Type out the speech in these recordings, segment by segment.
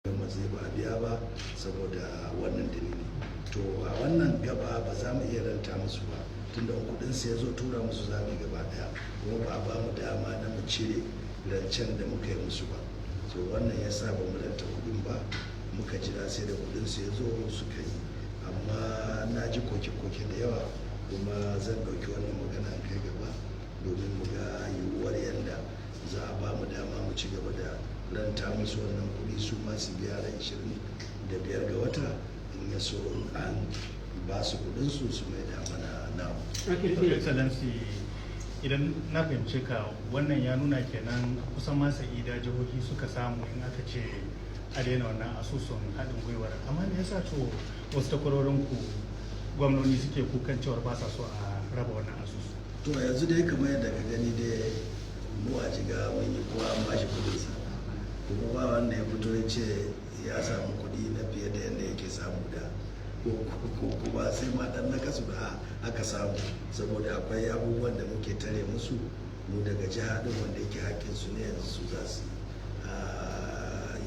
zai ba biya ba saboda wannan dalili. To a wannan gaba ba za mu iya ranta musu ba tunda kudin su ya zo tura musu za mu gaba daya kuma ba a ba mu dama na mu cire rancen da muka yi musu ba. So wannan ya sa ba mu ranta kudin ba, muka jira sai da kudin su ya zo suka yi. Amma na ji koke-koke da yawa kuma zan ɗauki wannan magana kai gaba domin mu ga yiwuwar yadda za a ba mu dama mu ci gaba da ranta musu wannan kuɗi su masu biya ran 25 ga wata in ya so an ba su kuɗinsu su mai da mana namu. Excellency, idan na fahimce ka wannan ya nuna kenan kusan masa ida jihohi suka samu in aka ce a daina wannan asusun haɗin gwiwar, amma me yasa to wasu takwarorin ku gwamnoni suke kukan cewar ba sa so a raba wannan asusu? To yanzu dai kamar yadda ka gani dai mu a jiga mun yi kowa an bashi kudinsa kuma ba wanda ya fito ya ce ya samu kudi na fiye da yadda yake samu da ko kuma sai ma dan na kasu da aka samu saboda akwai abubuwan da muke tare musu mu daga jiha din wanda yake hakkin su ne yanzu su za su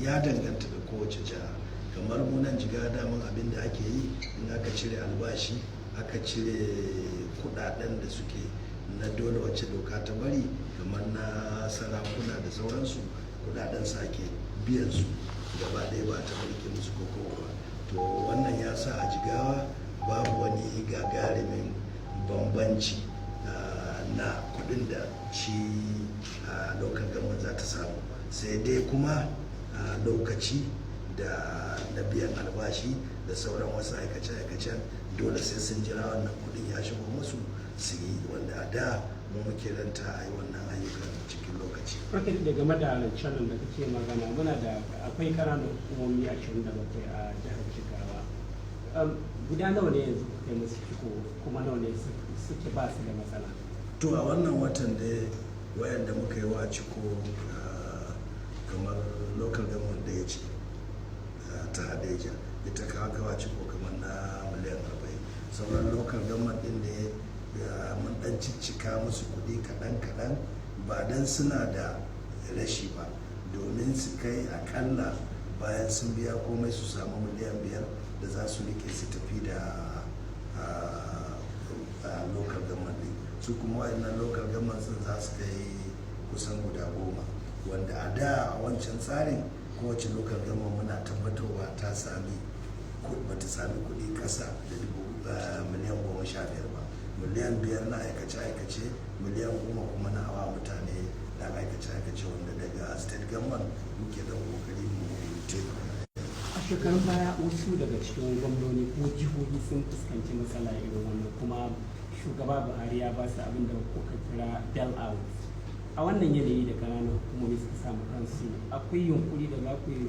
ya danganta da kowace jiha. Kamar mu nan jiga daman abin da ake yi in aka cire albashi aka cire kudaden da suke na dole wacce doka ta bari kamar na sarakuna da sauransu kudaden su ake biyan su gaba ɗaya ba ta barke musu koko ba. To wannan ya sa a jigawa babu wani gagarumin bambanci na kudin da shi lokacin gama za ta samu, sai dai kuma lokaci da na biyan albashi da sauran wasu aikace-aikacen dole sai sun jira wannan kudin ya shigo musu su yi, wanda a da mu muke ranta a yi wannan ayyukan cikin lokaci. Farkin da game da rancen da kake magana muna da akwai ƙananan hukumomi 27 a jihar Jigawa. Guda nawa ne yanzu kai musu ciko kuma nawa ne suke ba su da matsala? To a wannan watan da wayanda muka yi wa ciko kamar local government da ya ce ta Hadeja ita kawa ciko kamar na miliyan 40, sauran local government din da mun dan ciccika musu kudi kaɗan ba dan suna da rashi ba domin su kai akalla bayan sun biya komai su samu miliyan 5 da za su rike su tafi da local government din su kuma wayannan local government sun za su kai kusan guda 10 wanda a da a wancan tsarin kowace local government muna tabbatarwa ta sami bata sami kudi kasa da miliyan 15 ba, miliyan 5 na aikace-aikace, miliyan 10 kuma na hawa mutane da aikace-aikace wanda daga state government muke da kokari mu taimaka. A shekarun baya wasu daga cikin gwamnoni ko jihohi sun fuskanci matsala irin wannan kuma shugaba Buhari ya ba su abin da kuka kira bail out. A wannan yanayi da ƙananan hukumomi suka samu kansu akwai yunkuri da za ku yi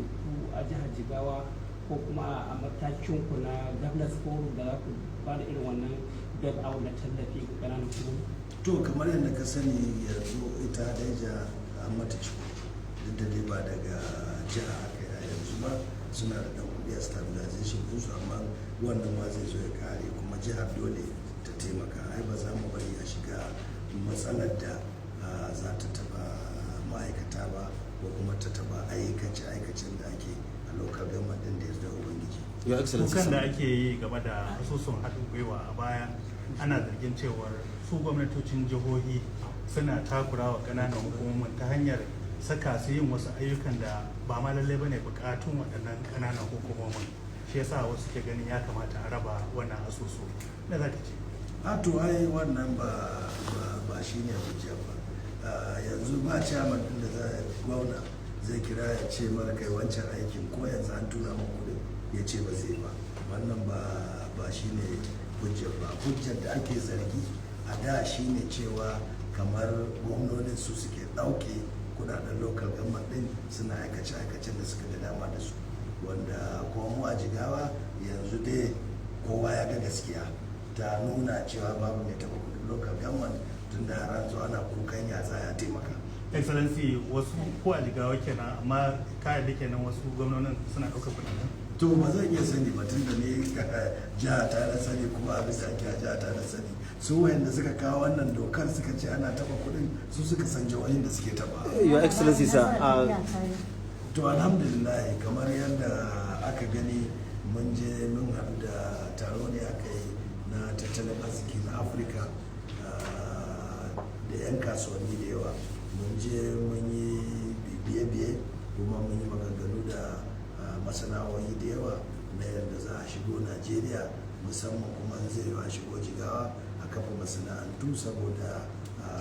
a jihar Jigawa ko kuma a matakin ku na governors forum da za ku ba da irin wannan bail out da tallafi ga ƙananan hukumomi? To kamar yadda ka sani yanzu ita Hadeja an mata ciko duk da dai ba daga jiha aka yi yanzu ba, suna da ɗan kuɗi a stabilization ɗinsu amma wannan ma zai zo ya kare kuma jihar dole ta taimaka. Ai ba za mu bari a shiga matsalar da za ta taba ma'aikata ba ko kuma ta taba aikace-aikacen da ake a local government din da ya da ubangiji. Kukan da ake yi game da asusun haɗin gwiwa a baya ana zargin cewar su gwamnatocin jihohi suna takura wa ƙananan hukumomin ta hanyar saka su yin wasu ayyukan da ba ma lallai bane bukatun waɗannan ƙananan hukumomin, shi yasa wasu ke ganin ya kamata a raba wannan asusu. Me za ka ce? To ai wannan ba shi ne hujja ba. Yanzu ba chairman din da za a gwamna zai kira ya ce mara kai wancan aikin ko yanzu an tura ma kudin ya ce ba zai ba, wannan ba shi ne hujjar ba. Hujjar da ake zargi a da shi ne cewa kamar gwamnonin su suke ɗauke kudaden local government din suna aikace-aikacen da suka ga dama da su, wanda kuma mu a Jigawa yanzu dai kowa ya ga gaskiya ta nuna cewa babu mai taɓa kudin local government tun da har zuwa ana kukan ya za ya taimaka. Excellency, wasu ko a Jigawa kenan amma kayan da kenan wasu gwamnonin suna ɗaukar kudaden? To ba zan iya sani ba tun da ne jiha ta da sani kuma abin da ake a jiha ta da sani, su wayanda suka kawo wannan dokar suka ce ana taba kudin su suka san jihohin da suke taba. Your Excellency sir, To alhamdulillah, kamar yadda aka gani mun je mun haɗu da taro ne aka yi na tattalin arziki na Afirka da 'yan kasuwanni da yawa. Mun je mun yi biye-biye kuma mun yi maganganu da masana'o'i da yawa na yadda za a shigo Najeriya, musamman kuma zai yi a shigo Jigawa a kafa masana'antu saboda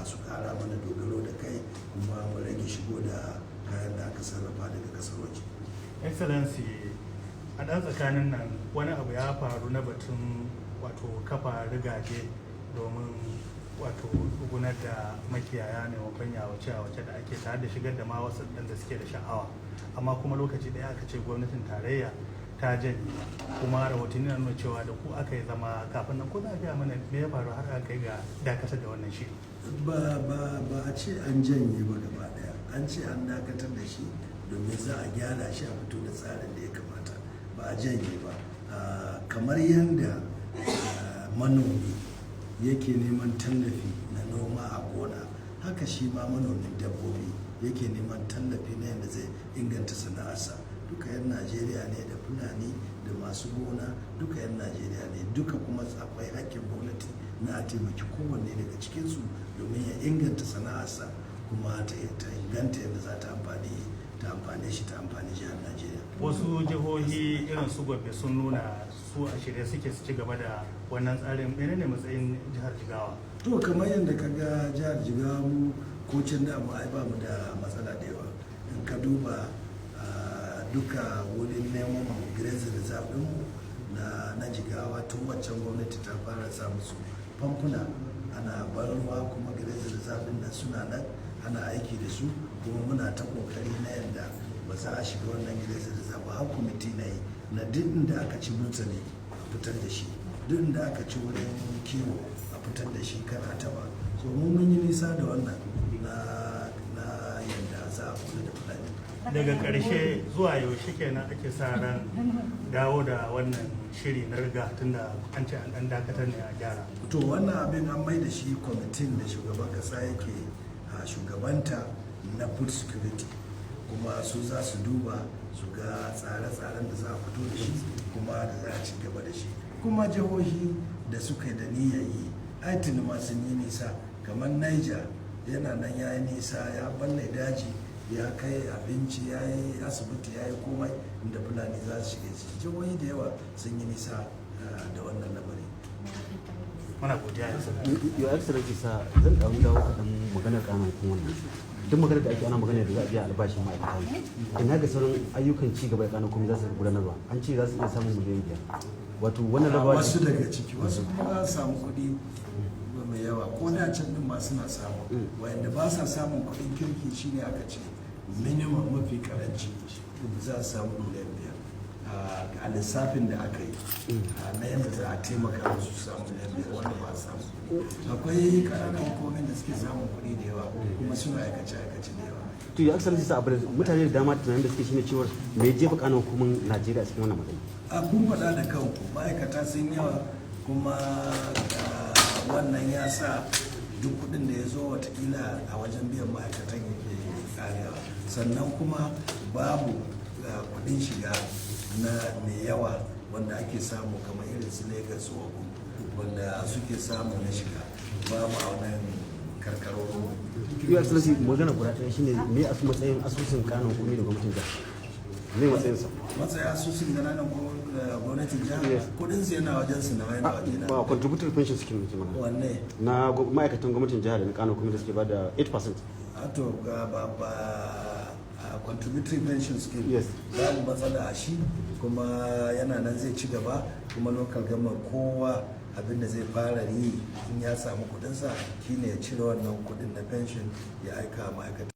su kara mana dogaro da kai kuma mu rage shigo da kayan da aka sarrafa daga kasar waje. Excellency, a ɗan tsakanin nan wani abu ya faru na batun wato kafa rigaje domin wato gudanar da makiyaya ne wakon yawace da ake tare da shigar da ma wasu da suke da sha'awa, amma kuma lokaci ɗaya aka ce gwamnatin tarayya ta janye, kuma rahotanni na nuna cewa da ku aka yi zama kafin nan, ko za a gaya mana me ya faru har aka yi ga dakatar da wannan shiri? Ba a ce an janye ba gaba daya, an ce an dakatar da shi domin za a gyara shi a fito da tsarin da ya kamata, ba a janye ba. Kamar yadda manomi yake neman tallafi na noma a gona, haka shi ma manomin dabbobi yake neman tallafi na yadda zai inganta sana'arsa. Duka 'yan Najeriya ne, da Fulani da masu gona, duka 'yan Najeriya ne, duka kuma akwai hakkin gwamnati na a taimaki kowanne daga cikinsu domin ya inganta sana'arsa kuma ta inganta yadda za ta amfane shi, ta amfani jihar Najeriya. Wasu jihohi irin su Gombe sun nuna su a shirye suke su ci gaba da wannan tsarin. Menene matsayin jihar Jigawa? To kamar yadda ka ga jihar Jigawa mu ko can da mu ai ba mu da matsala da yawa. In ka duba duka wurin neman graze reserve mu na Jigawa, tun waccan gwamnati ta fara sa musu famfuna ana bar ruwa, kuma graze reserve nan suna nan ana aiki da su, kuma muna ta kokari na yadda ba za a shiga wannan graze reserve har kwamiti na yi na duk inda aka ci burtsali a fitar da shi, duk inda aka ci wurin kiwo a fitar da shi kar a taba. So mun yi nisa da wannan na yadda za a kula da fulani. Daga ƙarshe zuwa yaushe kenan ake sa ran dawo da wannan shiri na riga, tunda an ce an ɗan dakatar ne a gyara? To wannan abin an mai da shi kwamitin da shugaban kasa yake shugabanta na food security, kuma su za su duba su ga tsare-tsaren da za a fito da shi kuma da za a ci gaba da shi. Kuma jihohi da suka yi da niyyar yi ai tuni ma sun yi nisa, kamar Niger yana nan ya yi nisa, ya balle daji, ya kai abinci, ya yi asibiti, ya yi komai inda fulani za su shiga ciki. Jihohi da yawa sun yi nisa da wannan lamari. Muna godiya ya sana. Your Excellency sa zan dawo kaɗan maganar ƙananan hukumar nan. Duk maganar da ake ana magana da za a biya albashin ma'aikata ne. Ina ga sauran ayyukan ci gaba da ƙananan hukumar za su gudanarwa. An ce za su iya samun miliyan 5. Wato wannan rabawa wasu daga ciki, wasu kuma za su samu kuɗi mai yawa, ko da can din ma suna samu. Wanda ba sa samun kuɗin kirki shine aka ce minimum mafi karanci za su samu miliyan 5 a lissafin da aka yi na yadda za a taimaka musu su samu miliyan 5 wanda ba a samu. Akwai ƙananan hukumomin da suke samun kuɗi da yawa kuma suna aikace-aikace da yawa. to ya Excellency sa abin mutane da dama tunanin da suke shine cewa me ya jefa ƙananan hukumar Najeriya cikin wannan matsayi? A kun faɗa da kanku, ma'aikata sun yawa, kuma wannan ya sa duk kuɗin da ya zo watakila a wajen biyan ma'aikatan yake karewa, sannan kuma babu kuɗin shiga na mai yawa wanda ake samu kamar irin su Lagos Ogun wanda suke samu na shiga babu a wannan karkarorin. Your Excellency magana guda ɗaya shine me a matsayin asusun ƙananan hukumar da gwamnatin jihar? Me matsayinsa? Matsayin asusun ƙananan gwamnatin jihar kudin su yana wajen su na yana waje na. Ba contributory pension scheme ne magana. Wanne? Na ma'aikatan gwamnatin jihar da na ƙananan hukumar da suke bada 8%. To ba contributory pension scheme. Yes. Babu matsala a shi, kuma yana nan zai ci gaba, kuma local government kowa abin da zai fara yi in ya samu kudinsa shine ya cire wannan kudin na pension ya aika ma'aikatan